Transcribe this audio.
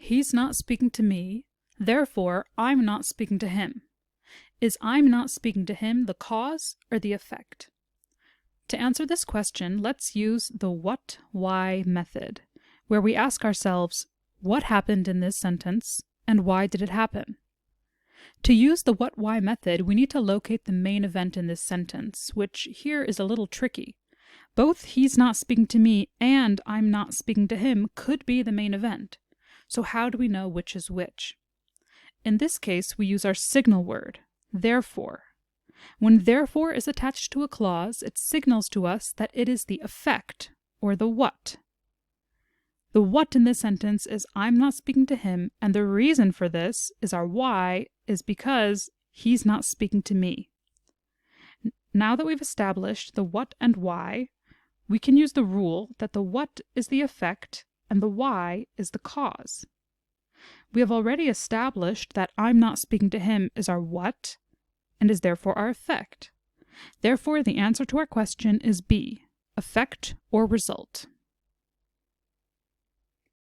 He's not speaking to me, therefore I'm not speaking to him. Is I'm not speaking to him the cause or the effect? To answer this question, let's use the what-why method, where we ask ourselves, what happened in this sentence, and why did it happen? To use the what-why method, we need to locate the main event in this sentence, which here is a little tricky. Both he's not speaking to me and I'm not speaking to him could be the main event. So how do we know which is which? In this case, we use our signal word, therefore. When therefore is attached to a clause, it signals to us that it is the effect, or the what. The what in this sentence is I'm not speaking to him, and the reason for this is our why is because he's not speaking to me. Now that we've established the what and why, we can use the rule that the what is the effect and the why is the cause. We have already established that I'm not speaking to him is our what and is therefore our effect. Therefore, the answer to our question is B, effect or result.